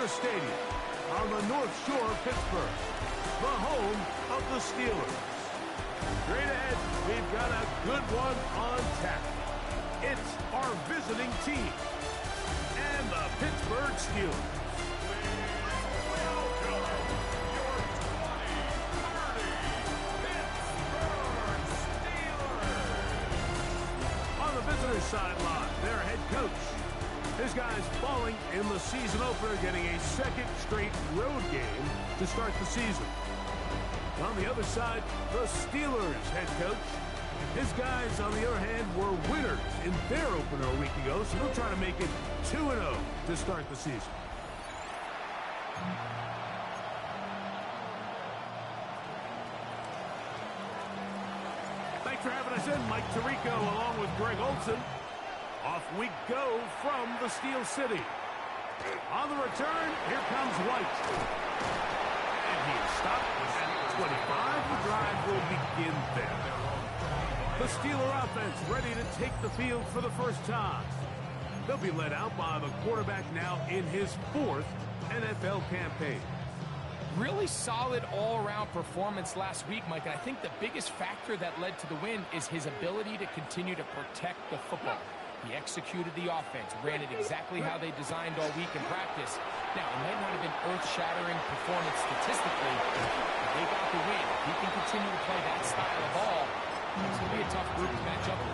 Acura Stadium on the North Shore of Pittsburgh, the home of the Steelers. Straight ahead, we've got a good one on tap. It's our visiting team and the Pittsburgh Steelers. On the visitor's sideline, their head coach. This guy's falling in the season opener, getting a second straight road game to start the season. On the other side, the Steelers head coach. His guys, on the other hand, were winners in their opener a week ago, so they'll try to make it 2-0 to start the season. Thanks for having us in, Mike Tirico, along with Greg Olson. Off we go from the Steel City. On the return, here comes White. And he is stopped at 25. The drive will begin there. The Steeler offense ready to take the field for the first time. They'll be led out by the quarterback now in his 4th NFL campaign. Really solid all-around performance last week, Mike, and I think the biggest factor that led to the win is his ability to continue to protect the football. He executed the offense, ran it exactly how they designed all week in practice. Now, it might not have been earth-shattering performance statistically, but they got the win. If he can continue to play that style of ball, it's going to be a tough group to match up with.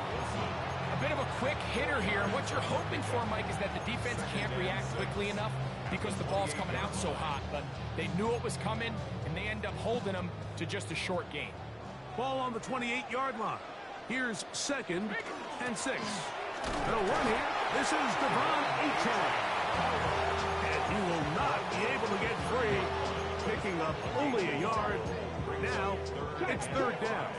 A bit of a quick hitter here, and what you're hoping for, Mike, is that the defense can't react quickly enough because the ball's coming out so hot, but they knew it was coming, and they end up holding them to just a short gain. Ball on the 28-yard line. Here's 2nd and 6. They'll run here. This is Devon Achane. And he will not be able to get free, picking up only a yard. Now, it's 3rd down.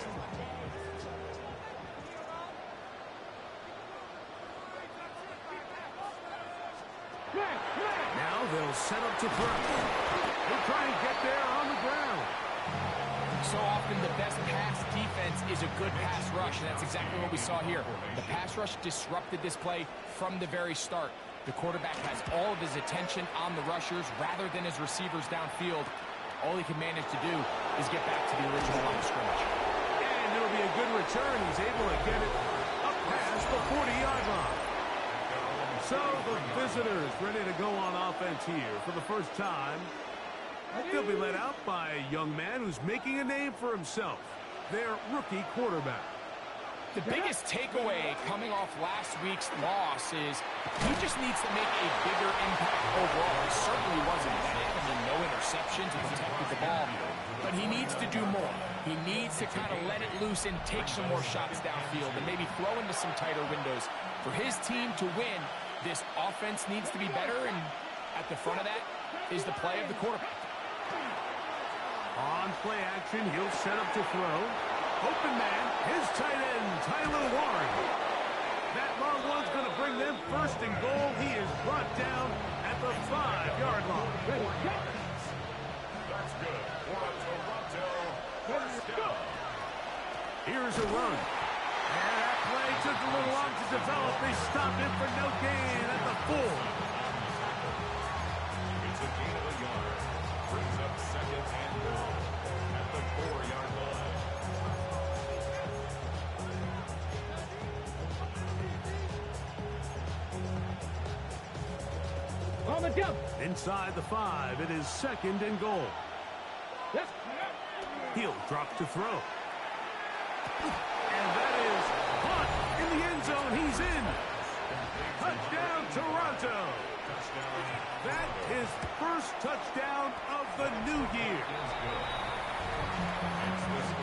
Now they'll set up to throw. They'll try and get there on the ground. So often the best pass defense is a good pass rush, and that's exactly what we saw here. The pass rush disrupted this play from the very start. The quarterback has all of his attention on the rushers rather than his receivers downfield. All he can manage to do is get back to the original line of scrimmage. And it'll be a good return. He's able to get it up past the 40-yard line. So the visitors ready to go on offense here for the first time. They'll be led out by a young man who's making a name for himself, their rookie quarterback. The biggest takeaway coming off last week's loss is he just needs to make a bigger impact overall. He certainly wasn't bad. I mean, no interceptions, he protected the ball, but he needs to do more. He needs to kind of let it loose and take some more shots downfield and maybe throw into some tighter windows. For his team to win, this offense needs to be better, and at the front of that is the play of the quarterback. On play action, he'll set up to throw. Open man, his tight end, Tyler Warren. That long one's going to bring them 1st and goal. He is brought down at the 5-yard line. That's good. For a Toronto first down. Here's a run. And that play took a little long to develop. They stopped him for no gain at the 4. It's a gain of a yard. Brings up 2nd and goal at the 4-yard line. On the jump. Inside the 5, it is 2nd and goal. Yes. He'll drop to throw. And that is caught in the end zone. He's in. Touchdown, Toronto. That is first touchdown of the new year.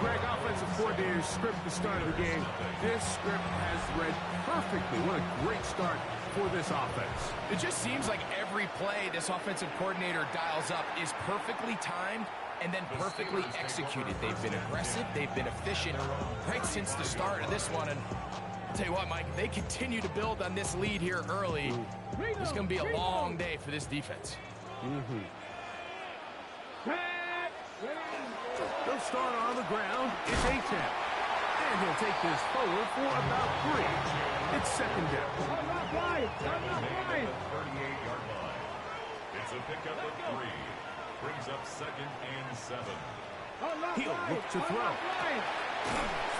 Greg, offensive coordinator's script the start of the game. This script has read perfectly. What a great start for this offense. It just seems like every play this offensive coordinator dials up is perfectly timed and then perfectly executed. They've been aggressive, they've been efficient right since the start of this one. And I'll tell you what, Mike, they continue to build on this lead here early. It's going to be a long day for this defense. They'll start on the ground. It's Achane. And he'll take this forward for about 3. It's 2nd down. I'm not right. I'm not right. 38-yard line. It's a a pickup of 3. Brings up 2nd and 7. He'll look to throw.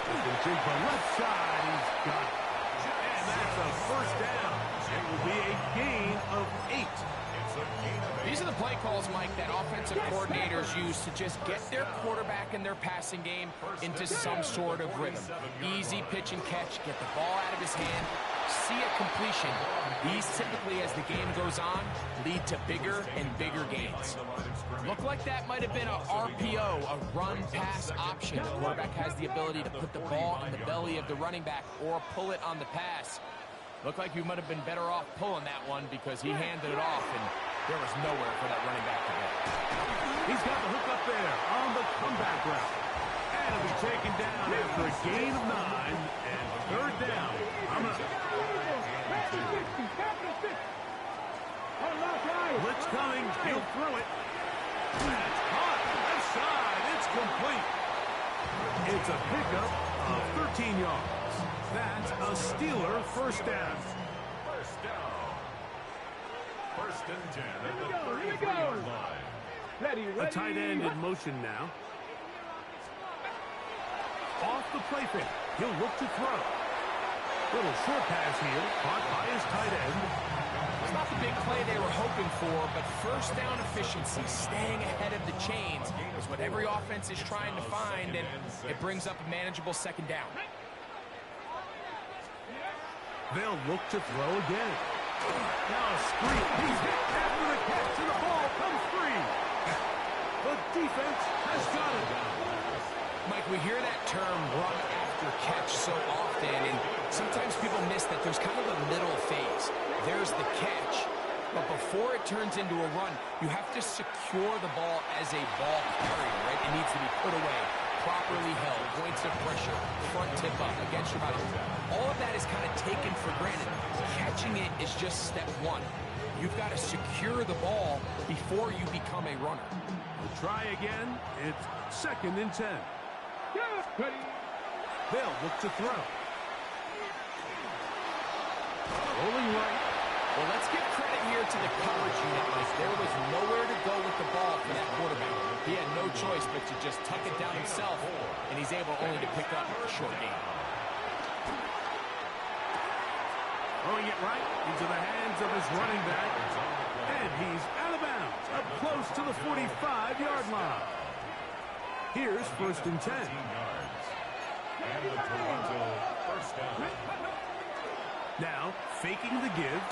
Stepping to the left side. He's got it. And that's a first down. It will be a gain of 8. These are the play calls, Mike, that offensive coordinators use to just get their quarterback and their passing game into some sort of rhythm. Easy pitch and catch, get the ball out of his hand, see a completion. These typically, as the game goes on, lead to bigger and bigger gains. Looked like that might have been a RPO, a run-pass option. The quarterback has the ability to put the ball in the belly of the running back or pull it on the pass. Looked like you might have been better off pulling that one because he handed it off, and there was nowhere for that running back to go. He's got the hook up there on the comeback route. And it'll be taken down after a gain of 9 and 3rd down. Blitz coming. He'll throw it. That's caught. Left side. It's complete. It's a pickup of 13 yards. That's a Steeler first down. First down. 1st and 10 at the 33-yard line. A tight end in motion now. Off the play fake. He'll look to throw. Little short pass here. Caught by his tight end. It's not the big play they were hoping for, but first down efficiency, staying ahead of the chains, is what every offense is trying to find, and it brings up a manageable 2nd down. They'll look to throw again. Now a screen. He's hit after the catch, and the ball comes free. The defense has got it. Mike, we hear that term run after catch so often, and sometimes people miss that there's kind of a middle phase. There's the catch, but before it turns into a run, you have to secure the ball as a ball carrier, right? It needs to be put away, properly held, points of pressure, front tip up, against your body. All of that is kind of taken for granted. Catching it is just step 1. You've got to secure the ball before you become a runner. We'll try again. It's 2nd and 10. They'll look to throw. Rolling right. Well, let's give credit here to the coverage unit, Mike. There was nowhere to go with the ball for that quarterback. He had no choice but to just tuck it down himself, and he's able only to pick up a short gain. Throwing it right into the hands of his running back. And he's out of bounds, up close to the 45-yard line. Here's 1st and 10. And the Toronto first down. Now, faking the give.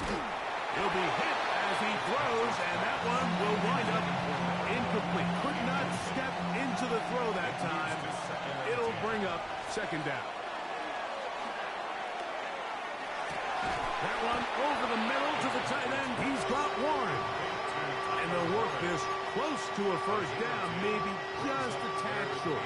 He'll be hit as he throws, and that one will wind up incomplete. Could not step into the throw that time. It'll bring up 2nd down. That one over the middle to the tight end. He's got Warren. And they'll work this close to a first down, maybe just a tad short.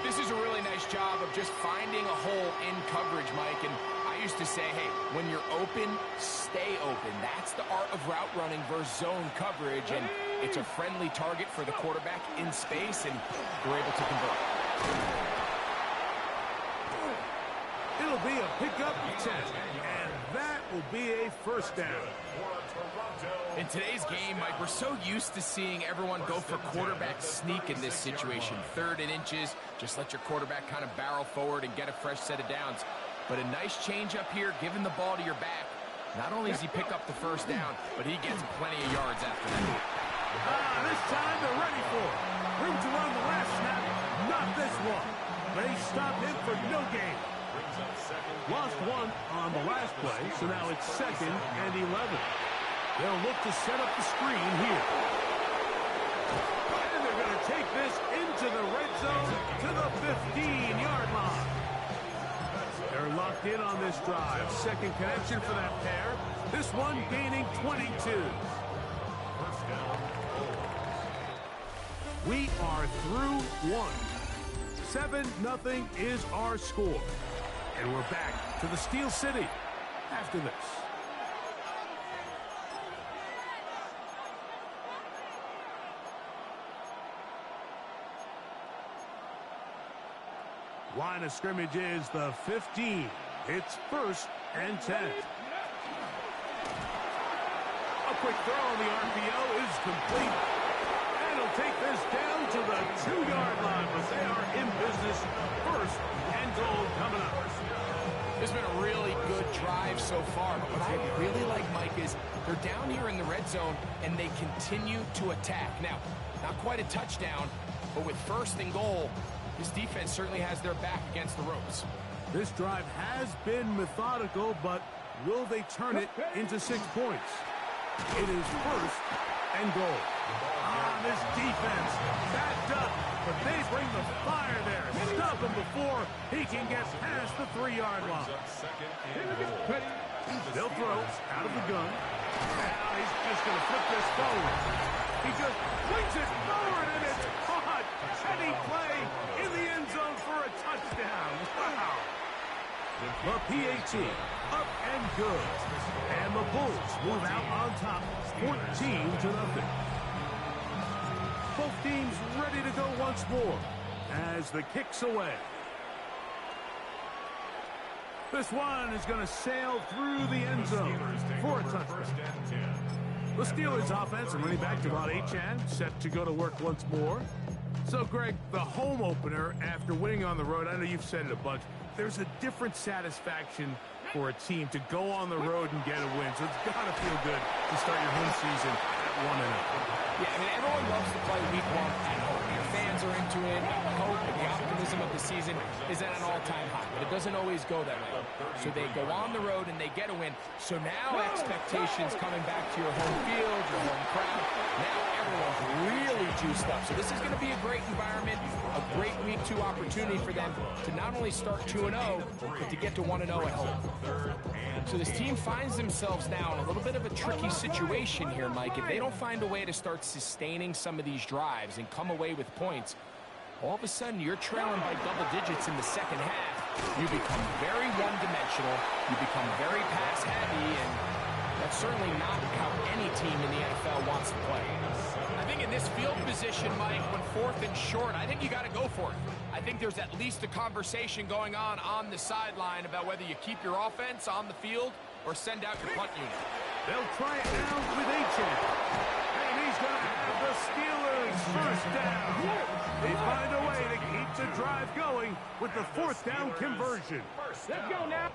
This is a really nice job of just finding a hole in coverage, Mike. And I used to say, hey, when you're open, stay open. That's the art of route running versus zone coverage. And it's a friendly target for the quarterback in space, and we're able to convert. It'll be a pickup of 10, and that will be a first down. In today's game, Mike, we're so used to seeing everyone go for quarterback sneak in this situation. 3rd and inches, just let your quarterback kind of barrel forward and get a fresh set of downs. But a nice change up here, giving the ball to your back. Not only does he pick up the first down, but he gets plenty of yards after that. This time they're ready for it. Room to run the last snap, not this one. They stop him for no gain. Lost 1 on the last play, so now it's 2nd and 11. They'll look to set up the screen here. And they're going to take this into the red zone to the 15-yard line. They're locked in on this drive. 2nd connection for that pair. This one gaining 22. We are through 1. 7-0 is our score. And we're back to the Steel City after this. Line of scrimmage is the 15. It's 1st and 10. A quick throw on the RPO is complete. And he'll take this down to the 2-yard line, but they are in business. First and goal coming up. It's been a really good drive so far, but what I really like, Mike, is they're down here in the red zone, and they continue to attack. Now, not quite a touchdown, but with first and goal, this defense certainly has their back against the ropes. This drive has been methodical, but will they turn it into 6 points? It is first and goal. This defense backed up, but they bring the fire there. Stop him before he can get past the 3-yard line. They'll throw out of the gun. Now he's just going to flip this forward. He just flings it forward, and it's caught. Heady play in the end zone for a touchdown. Wow. The PAT up and good. And the Bulls move out on top 14-0. Both teams ready to go once more as the kick's away. This one is going to sail through the end zone for a touchdown. The Steelers offense and running back Devon Achane set to go to work once more. So, Greg, the home opener after winning on the road, I know you've said it a bunch, there's a different satisfaction for a team to go on the road and get a win. So it's got to feel good to start your home season at 1-0. Yeah, I mean, everyone loves to play week 1 at home. Your fans are into it. Hope and the optimism of the season is at an all-time high, but it doesn't always go that way. So they go on the road and they get a win. So now expectations coming back to your home field, your home crowd. Now everyone's really juiced up. So this is going to be a great environment, a great week 2 opportunity for them to not only start 2-0, but to get to 1-0 at home. So this team finds themselves now in a little bit of a tricky situation here, Mike. If they don't find a way to start sustaining some of these drives and come away with points, all of a sudden you're trailing by double digits in the second half. You become very one-dimensional. You become very pass-heavy, and that's certainly not how any team in the NFL wants to play. I think in this field position, Mike, when 4th and short, I think you got to go for it. I think there's at least a conversation going on the sideline about whether you keep your offense on the field or send out your punt unit. They'll try it now with Achane. And he's going to have the Steelers first down. They find a way to keep the drive going with the 4th down conversion. Let's go now.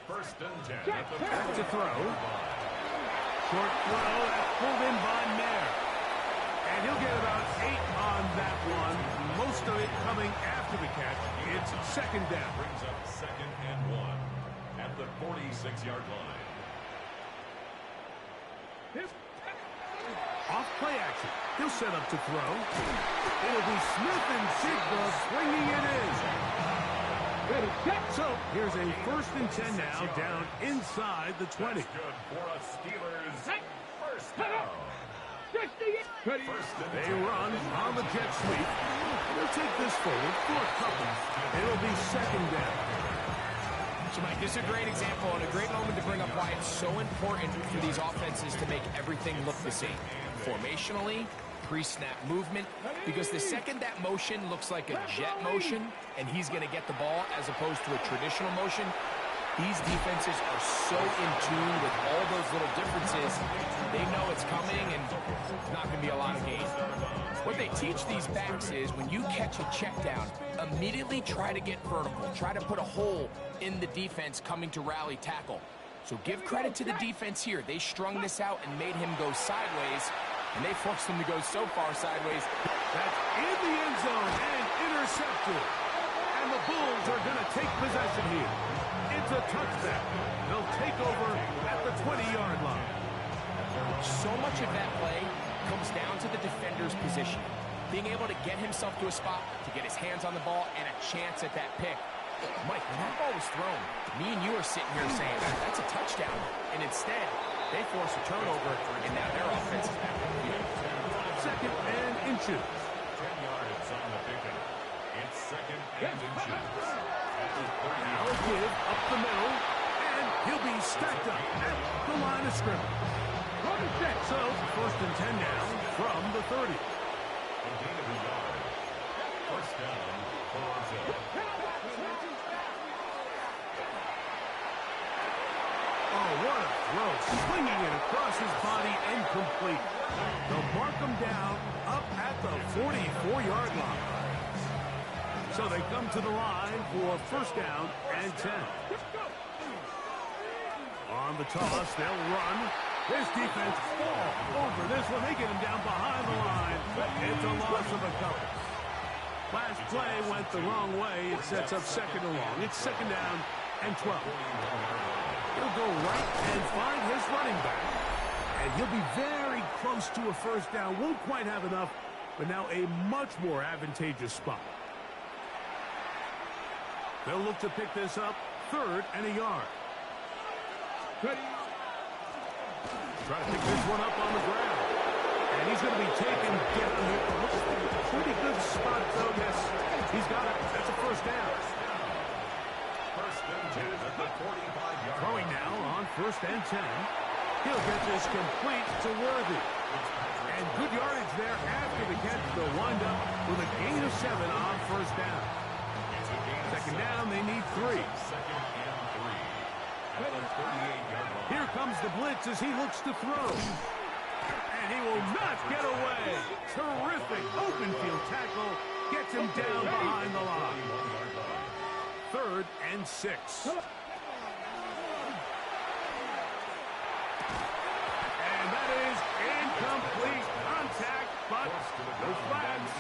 First and 10. Back to throw. Short throw, that's pulled in by Mayer. And he'll get about 8 on that one. Most of it coming after the catch. It's second down. Brings up 2nd and 1 at the 46-yard line. Off play action. He'll set up to throw. It'll be Smith and Jigba swinging it in. So here's a 1st and 10 now, down inside the 20. That's good for a Steelers first down. They run on the jet sweep. They'll take this forward for a couple. It'll be second down. So, Mike, this is a great example and a great moment to bring up why it's so important for these offenses to make everything look the same. Formationally, pre-snap movement, because the second that motion looks like a jet motion and he's going to get the ball as opposed to a traditional motion, these defenses are so in tune with all those little differences, they know it's coming and it's not going to be a lot of gain. What they teach these backs is when you catch a check down, immediately try to get vertical, try to put a hole in the defense coming to rally tackle. So give credit to the defense here. They strung this out and made him go sideways, and they forced him to go so far sideways. That's in the end zone and intercepted. And the Bulls are going to take possession here. It's a touchdown. They'll take over at the 20-yard line. So much of that play comes down to the defender's position. Being able to get himself to a spot, to get his hands on the ball, and a chance at that pick. Mike, when that ball was thrown, me and you are sitting here saying, that's a touchdown. And instead, they force a turnover, and now their offense is back on the field. Second and inches. 10 yards on the pickup. It's second and inches. Now a give up the middle, and he'll be stacked up at the line of scrimmage. So, 1st and 10 now from the 30. A gain of a yard. First down for Ozil. Oh, what a throw. Swinging it across his body and complete. They'll mark him down up at the 44-yard line. So they come to the line for first down and 10. On the toss, they'll run. This defense all over this one. They get him down behind the line. It's a loss of a couple. Last play went the wrong way. It sets up second and long. It's second down and 12. He'll go right and find his running back. And he'll be very close to a first down. Won't quite have enough, but now a much more advantageous spot. They'll look to pick this up, third and a yard. Try to pick this one up on the ground. And he's going to be taken down here. Pretty good spot, though. Yes, he's got it. That's a first down. First and 10 at the 45-yard. Throwing now on first and 10. He'll get this complete to Worthy. And good yardage there after the catch. They'll wind up with a gain of 7 on first down. Second down, they need 3. Second and 3 at the 38-yard line. Here comes the blitz as he looks to throw. And he will not get away. Terrific open field tackle. Gets him down behind the line. Third and 6. And that is incomplete contact, but no flags.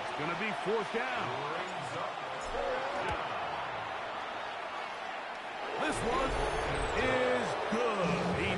It's going to be fourth down. This one is good.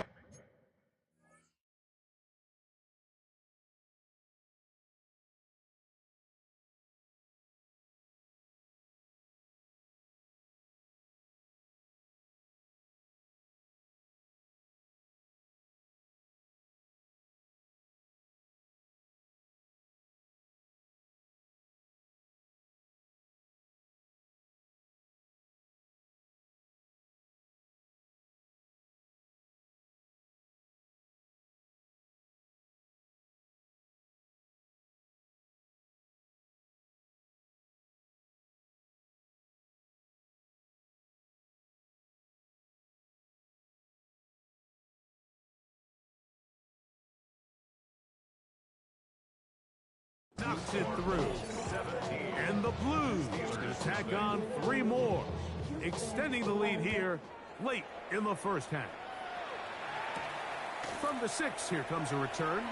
Knocks it through. And the Blues going to tack on 3 more, extending the lead here late in the first half. From the 6, here comes a return.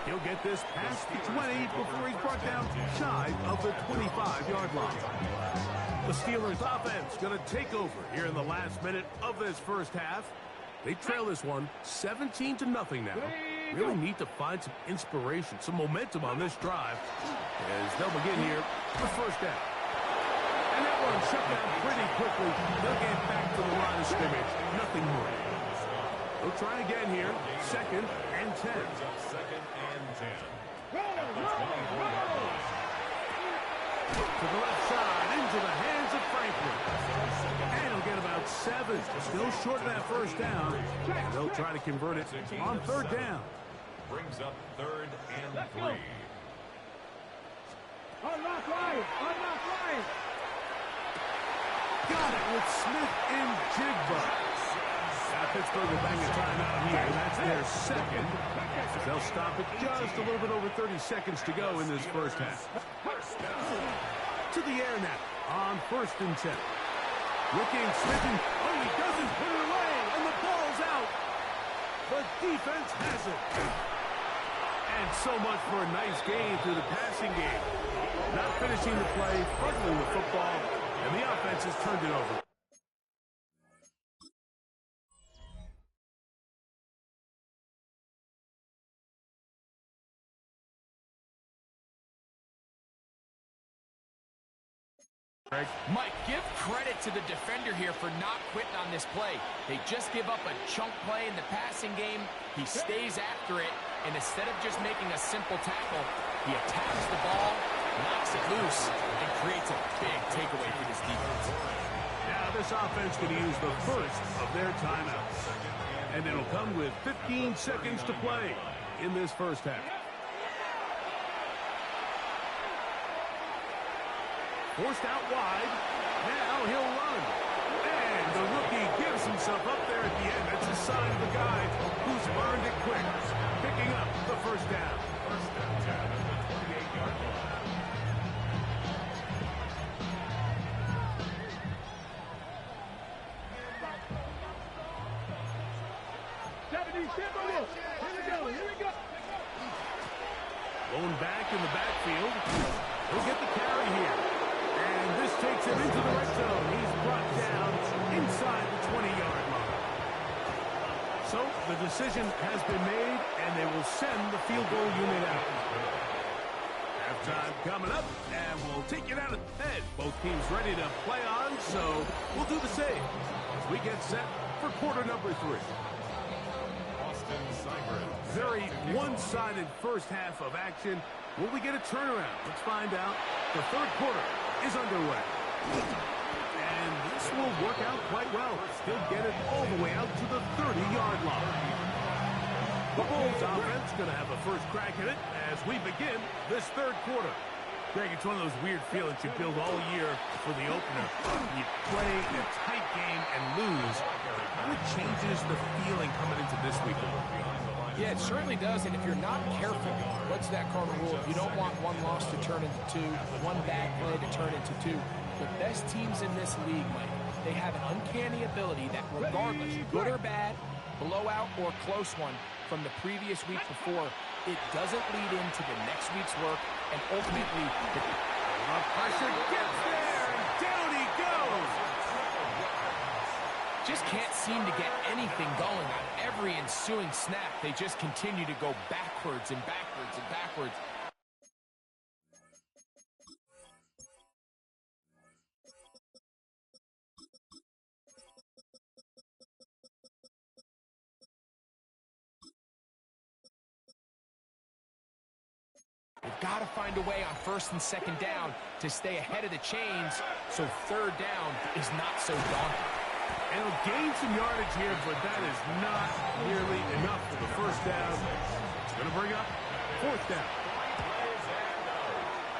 He'll get this past the 20 before he's brought down shy of the 25-yard line. The Steelers offense going to take over here in the last minute of this first half. They trail this one 17-0 now. Really need to find some inspiration, some momentum on this drive as they'll begin here with first down. And that one shut down pretty quickly. They'll get back to the line of scrimmage. Nothing more. They'll try again here. Second and 10. Second and 10. To the left side, into the hands of Franklin. And he'll get about 7. Still short of that first down. They'll try to convert it on third down. Brings up third and 3. Unlock line! Unlock line! Got it with Smith and Jigba. Pittsburgh will bang a timeout here. That's their second. They'll stop it just a little bit over 30 seconds to go in this first half. To the air now on first and 10. Looking, Smith, and he doesn't put it away, and the ball's out. The defense has it. And so much for a nice game through the passing game. Not finishing the play, fumbling the football, and the offense has turned it over. Mike, give credit to the defender here for not quitting on this play. They just give up a chunk play in the passing game. He stays after it, and instead of just making a simple tackle, he attacks the ball, knocks it loose, and creates a big takeaway for this defense. Now this offense going to use the first of their timeouts. And it'll come with 15 seconds to play in this first half. Forced out wide. Now he'll run. And the rookie gives himself up there at the end. That's a sign of the guy who's earned it quick, picking up the first down. First and 10 at the 28-yard line. 70, here we go, here we go. Going back in the backfield. He'll get the carry here. And this takes him into the red zone. He's brought down inside the 20-yard line. So the decision has been made, and they will send the field goal unit out. Halftime coming up, and we'll take it out ahead. Both teams ready to play on, so we'll do the same as we get set for quarter number 3. Austin Seibert. Very one-sided first half of action. Will we get a turnaround? Let's find out. The third quarter is underway. And this will work out quite well. He'll get it all the way out to the 30-yard line. The Bulls offense going to have a first crack at it as we begin this third quarter. Greg, it's one of those weird feelings you build all year for the opener. You play in a tight game and lose. How it changes the feeling coming into this week. Yeah, it certainly does, and if you're not careful, what's that cardinal rule? You don't want one loss to turn into 2, one bad play to turn into 2. The best teams in this league, Mike, they have an uncanny ability that regardless, good or bad, blowout or close one from the previous week before, it doesn't lead into the next week's work, and ultimately, the pressure gets there, and down he goes. Just can't seem to get anything going on every ensuing snap. They just continue to go backwards and backwards and backwards. They've got to find a way on first and second down to stay ahead of the chains so third down is not so daunting. And he'll gain some yardage here, but that is not nearly enough for the first down. It's going to bring up fourth down.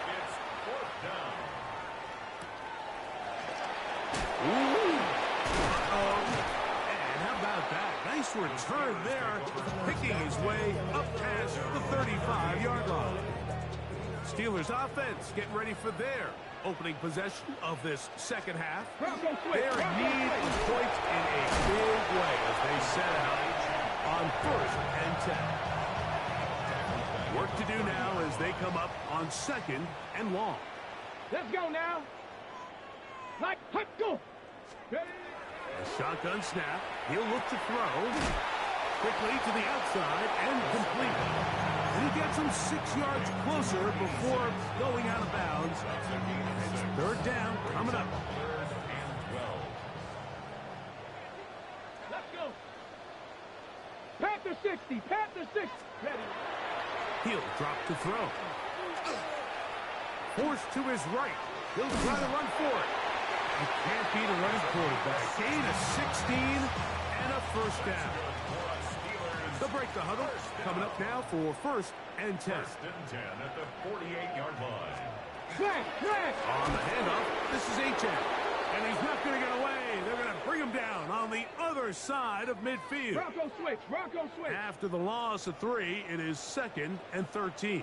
It's fourth down. Ooh. And how about that? Nice return there, picking his way up past the 35-yard line. Steelers offense getting ready for their opening possession of this second half. Their need is points in a big way as they set out on first and 10. Work to do now as they come up on second and long. Let's go now. Let's go. Ready? A shotgun snap. He'll look to throw. Quickly to the outside and complete. And he gets him 6 yards closer before going out of bounds. It's third down coming up. Third and 12. Let's go. Panther 60. Panther 60. Ready. He'll drop to throw. Forced to his right. He'll try to run for it. You can't beat a running quarterback. Gain of 16 and a first down. They'll break the huddle. Coming up now for first and 10. First and 10 at the 48-yard line. Flag. On the handoff, this is Achane. And he's not going to get away. They're going to bring him down on the other side of midfield. Bronco switch. After the loss of 3, it is second and 13.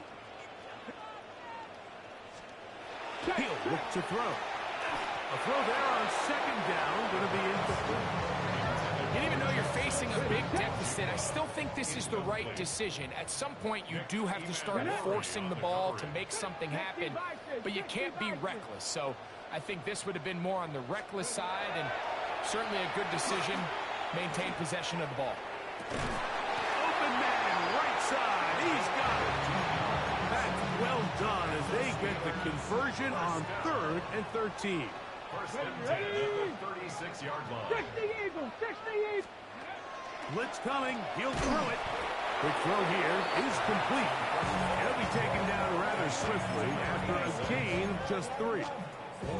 He'll look to throw. A throw there on second down, going to be incomplete. And even though you're facing a big deficit, I still think this is the right decision. At some point, you do have to start forcing the ball to make something happen, but you can't be reckless. So I think this would have been more on the reckless side, and certainly a good decision. Maintain possession of the ball. Open man, right side. He's got it. That's well done as they get the conversion on third and 13. First and 10 at the 36-yard line. 60 Eagles. 60 Eagles. Blitz coming. He'll throw it. Quick throw here is complete. He'll be taken down rather swiftly after a gain of just 3. 4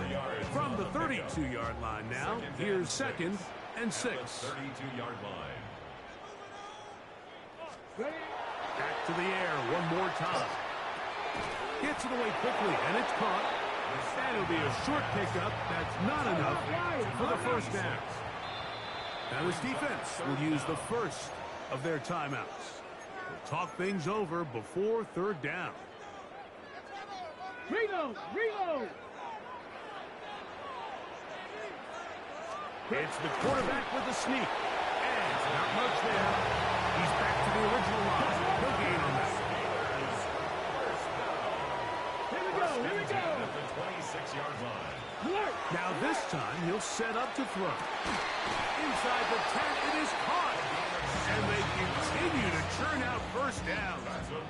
yards. From the 32-yard line now, here's second and 6. 32-yard line. Ready. Back to the air one more time. Gets it away quickly, and it's caught. And it'll be a short pickup. That's not enough for the first down. Now this defense will use the first of their timeouts. They'll talk things over before third down. Reload! Reload! It's the quarterback with the sneak. And not much there. He's back to the original line. No gain on that. Here we go! Here we go! At the 26-yard line. Alert! Now this time he'll set up to throw. Inside the 10, it is caught. And they continue to churn out first down.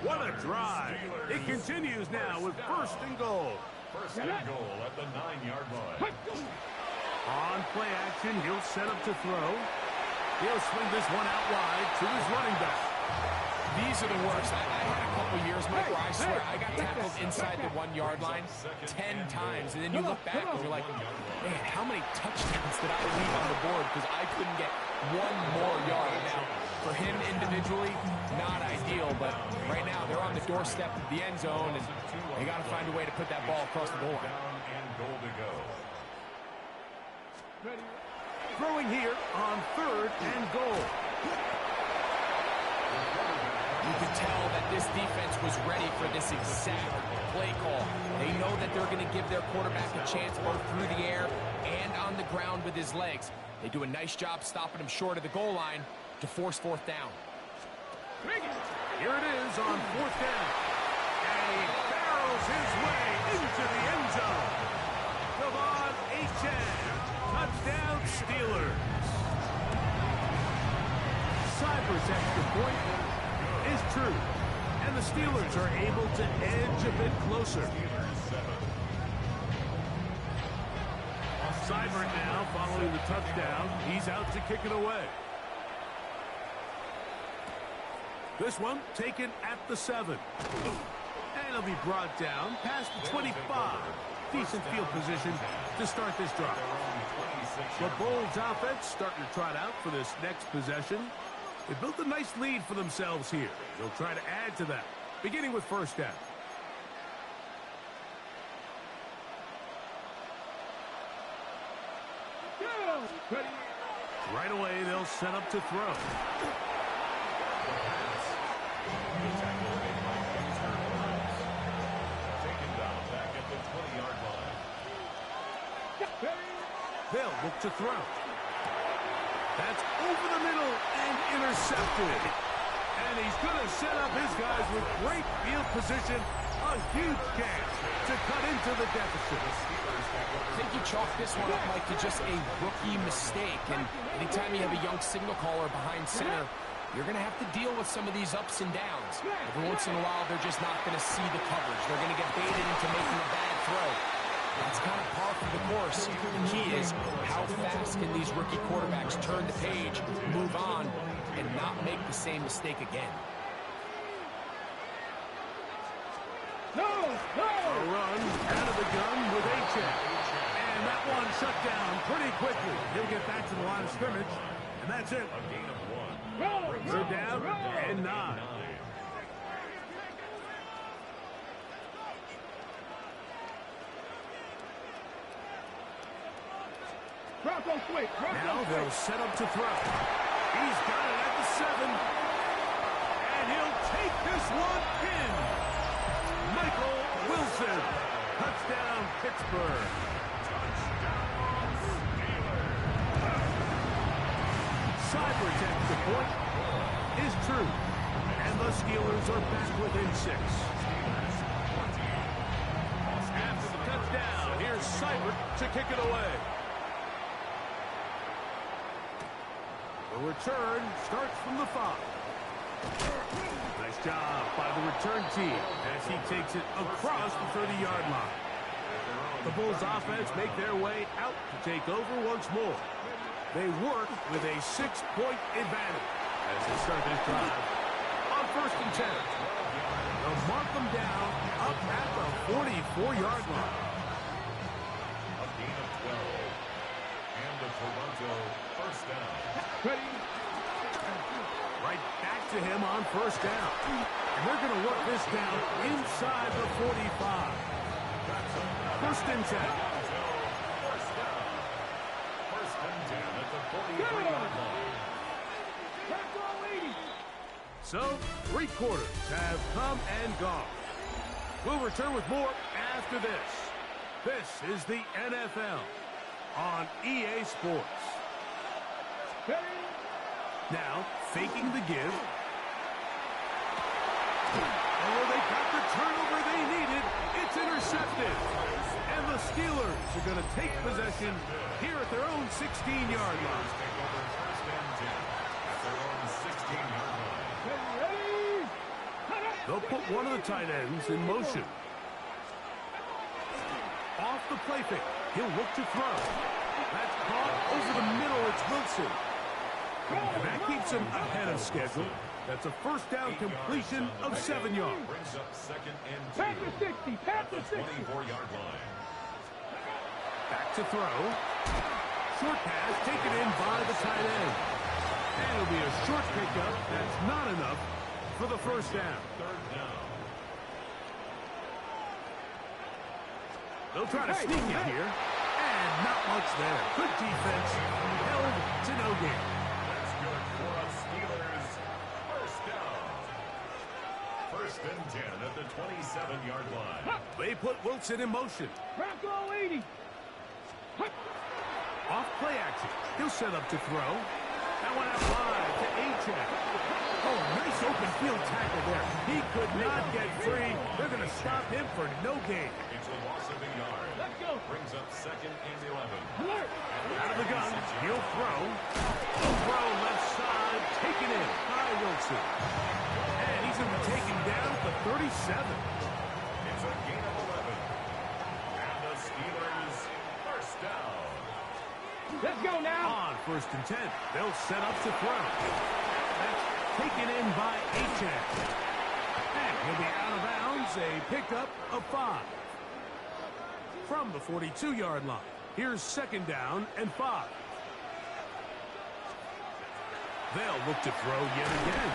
What a drive. It continues now with first and goal. First and goal at the 9-yard line. On play action, he'll set up to throw. He'll swing this one out wide to his running back. These are the worst. I had a couple years, Mike, where I swear I got tackled inside the 1-yard line 10 times. And then you look back and you're like, man, how many touchdowns did I leave on the board because I couldn't get one more yard. Now, for him individually, not ideal, but right now they're on the doorstep of the end zone, and they got to find a way to put that ball across the goal line. Down and goal to go. Throwing here on third and goal. You could tell that this defense was ready for this exact play call. They know that they're going to give their quarterback a chance both through the air and on the ground with his legs. They do a nice job stopping him short of the goal line to force fourth down. Here it is on fourth down. And he barrels his way into the end zone. Devon Achane. Touchdown Steelers. Cyber's extra point is true. And the Steelers are able to edge a bit closer. Cyber now following the touchdown. He's out to kick it away. This one taken at the 7. And it'll be brought down past the 25. Decent field position to start this drive. The Bulls offense starting to trot out for this next possession. They built a nice lead for themselves here. They'll try to add to that, beginning with first down. Right away, they'll set up to throw. They'll look to throw. That's over the middle and intercepted. And he's going to set up his guys with great field position. A huge chance to cut into the deficit. I think you chalk this one up, Mike, to just a rookie mistake. And anytime you have a young signal caller behind center, you're going to have to deal with some of these ups and downs. Every once in a while, they're just not going to see the coverage. They're going to get baited into making a bad throw. That's kind of par for the course. The key is how fast can these rookie quarterbacks turn the page, move on, and not make the same mistake again. No! No! A run out of the gun with Achane. And that one shut down pretty quickly. He'll get back to the line of scrimmage, and that's it. A gain of 1. Go! They're down and 9. Bronco quick! Now they'll set up to throw. He's got it at the 7. And he'll take this one in. Michael Wilson. Touchdown, Pittsburgh. Cyber's extra point is true. And the Steelers are back within 6. After the touchdown, here's Cyber to kick it away. The return starts from the 5. Nice job by the return team as he takes it across the 30-yard line. The Bulls offense make their way out to take over once more. They work with a 6-point advantage as they start this drive on 1st and 10. They'll mark them down up at the 44-yard line. A gain of 12. And the Toronto first down. Ready? Right back to him on 1st down. And they're going to work this down inside the 45. 1st and 10. First and 10 at the 43-yard line. So, 3 quarters have come and gone. We'll return with more after this. This is the NFL on EA Sports. Now, faking the give. Oh, they got the turnover they needed. It's intercepted. And the Steelers are going to take possession here at their own 16-yard line. They'll put one of the tight ends in motion. Off the play fake. He'll look to throw. That's caught over the middle. It's Wilson. And that keeps him ahead of schedule. That's a first down completion of 7 yards. Brings up second and 2. Pass the 60. Pass the 60. 24-yard line. Back to throw. Short pass taken in by the tight end. And it'll be a short pickup. That's not enough for the first down. Third down. They'll try to sneak it here. And not much there. Good defense. Held to no gain. That's good for a Steelers first down. First and 10 at the 27-yard line. They put Wilson in motion. Bronco 80. Off play action. He'll set up to throw. That one out wide to Achane. Oh, nice open field tackle there. He could not get free. They're going to stop him for no gain. It's a loss of a yard. Let's go. Brings up second and 11. Alert. Out of the gun. He'll throw. He'll throw left side. Taken in by Wilson. And he's going to be taken down at the 37. It's a gain of 11. And the Steelers first down. Let's go now. On first and 10. They'll set up to throw. That's taken in by Achane. And he'll be out of bounds. A pickup of 5. From the 42-yard line. Here's second down and 5. They'll look to throw yet again.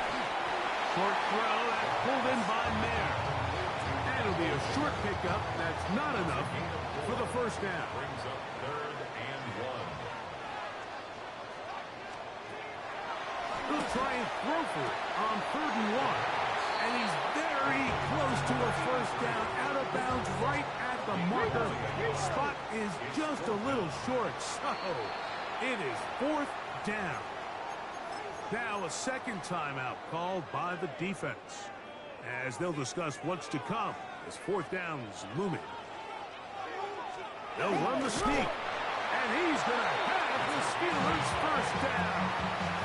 Short throw. That's pulled in by Mayer. And it'll be a short pickup. That's not enough for the first down. Brings up third and 1. He'll try and throw for it on 3rd and 1. And he's very close to a first down. Out of bounds right at the marker. Spot is just a little short. So it is 4th down. Now a second timeout called by the defense. As they'll discuss what's to come as 4th down is looming. They'll run the sneak. And he's going to have the Steelers first down.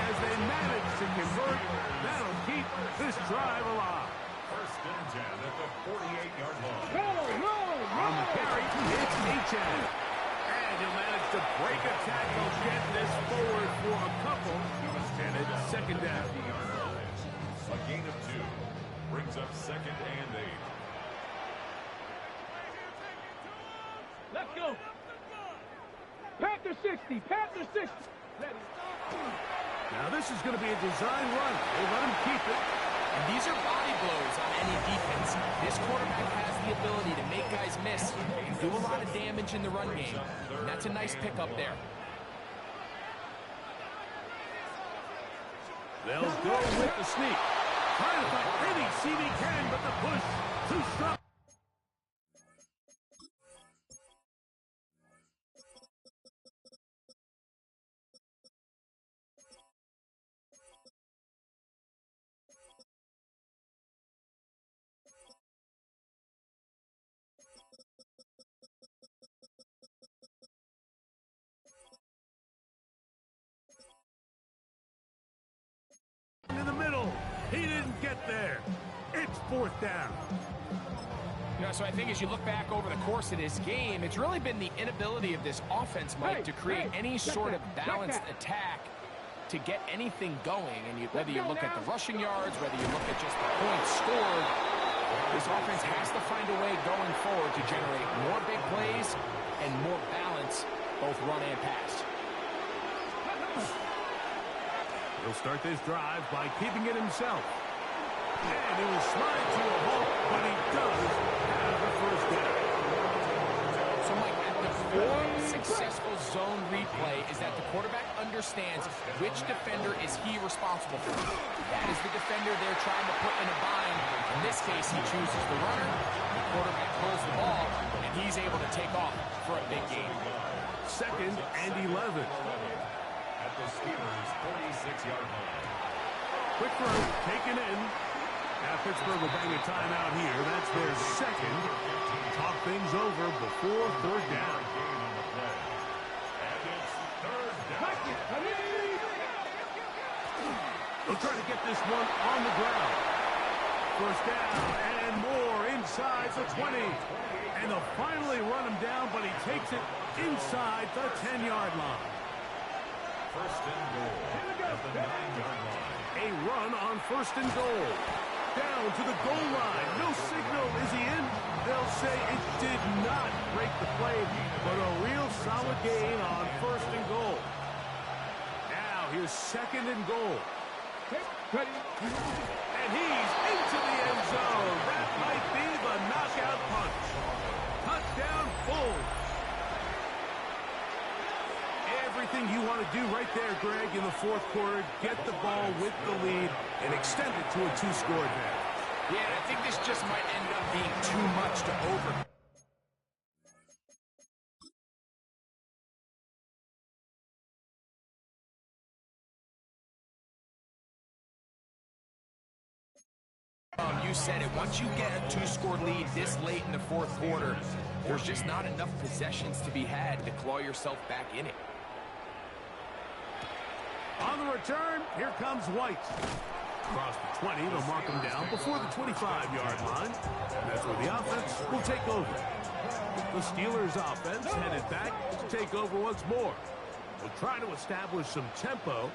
As they manage to convert, that'll keep this drive alive. First and 10 at the 48-yard line. On the carry, it's Achane. And he'll manage to break a tackle, get this forward for a couple. And it's second down. A gain of 2. Brings up second and 8. Let's go. Panther 60. Panther 60. Now this is going to be a design run. They let him keep it. And these are body blows on any defense. This quarterback has the ability to make guys miss and do a lot of damage in the run game. And that's a nice pickup there. They'll go with the sneak. Trying to find any seam he can, but the push too strong. In the middle. He didn't get there. It's 4th down. You know, so I think as you look back over the course of this game, it's really been the inability of this offense, Mike, to create any sort of balanced attack to get anything going. And whether you look at the rushing yards, whether you look at just the points scored, this offense has to find a way going forward to generate more big plays and more balance, both run and pass. He'll start this drive by keeping it himself. And he will slide to a halt, but he does have the first down. So, Mike, at the for successful zone replay is that the quarterback understands which defender is he responsible for. That is the defender they're trying to put in a bind. In this case, he chooses the runner. The quarterback pulls the ball, and he's able to take off for a big gain. 2nd and 11. At the Steelers' 46-yard line. Quick throw, taken in. Now Pittsburgh will bang a timeout here. That's their 2nd. Talk things over before 3rd down. And it's 3rd down. They'll try to get this one on the ground. 1st down and more inside the 20. And they'll finally run him down, but he takes it inside the 10-yard line. 1st and goal at the 9-yard line. A run on 1st and goal. Down to the goal line. No signal. Is he in? They'll say it did not break the play, but a real solid gain on 1st and goal. Now here's 2nd and goal. And he's into the end zone. That might be the knockout punch. Touchdown, Bulls. Everything you want to do right there, Greg, in the 4th quarter. Get the ball with the lead and extend it to a 2-score advantage. Yeah, and I think this just might end up being too much to over. You said it. Once you get a 2-score lead this late in the 4th quarter, there's just not enough possessions to be had to claw yourself back in it. On the return, here comes White. Across the 20, they'll mark him down before the 25-yard line. And that's where the offense will take over. The Steelers' offense headed back to take over once more. They'll try to establish some tempo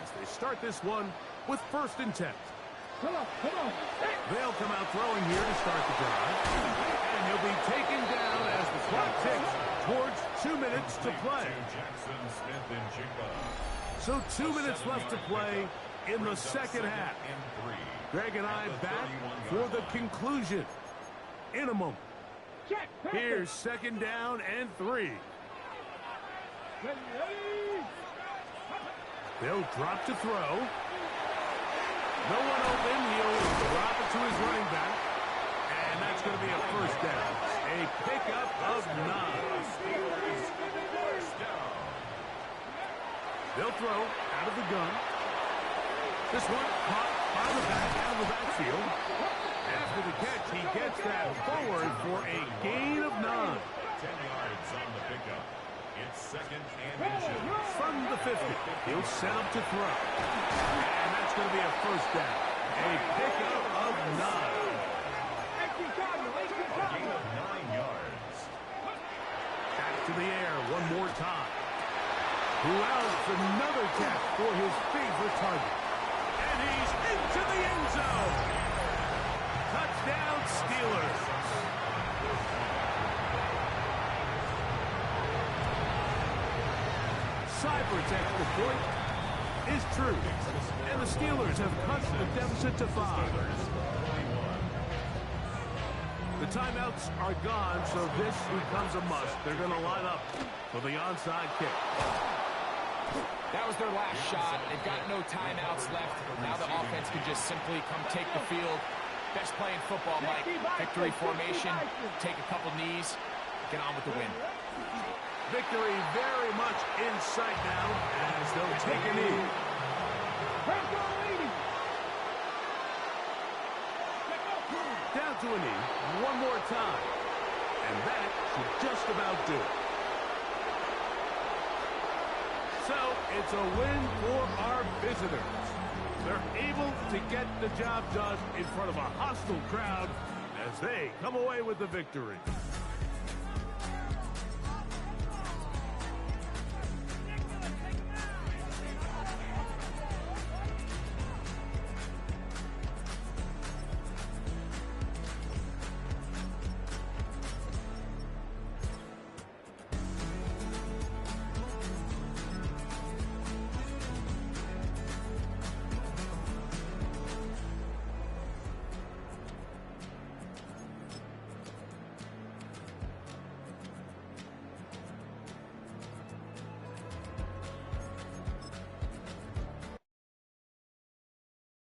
as they start this one with 1st and 10. Come on. They'll come out throwing here to start the drive. And he'll be taken down as the clock ticks towards 2 minutes to play. Jackson Smith and Jigba. So 2 minutes left to play in the 2nd half. Greg and I back for the conclusion in a moment. Here's 2nd down and 3. They'll drop to throw. No one open. He'll drop it to his running back. And that's going to be a 1st down. A pickup of 9. They'll throw out of the gun. This one caught by the back, out of the backfield. After the catch, he gets that forward for a gain of 9. 10 yards on the pickup. It's 2nd and inches. From the 50, he'll set up to throw. And that's going to be a 1st down. A pickup of 9. A gain of 9 yards. Back to the air one more time. Who else? Another catch for his favorite target. And he's into the end zone. Touchdown, Steelers. Cybertech, the point is true. And the Steelers have cut the deficit to 5. The timeouts are gone, so this becomes a must. They're going to line up for the onside kick. That was their last shot. They've got no timeouts left. Now the offense can just simply come take the field. Best play in football, Mike. Victory formation, take a couple knees, get on with the win. Victory very much in sight now as they'll take a knee. Down to a knee one more time. And that should just about do it. So it's a win for our visitors. They're able to get the job done in front of a hostile crowd as they come away with the victory.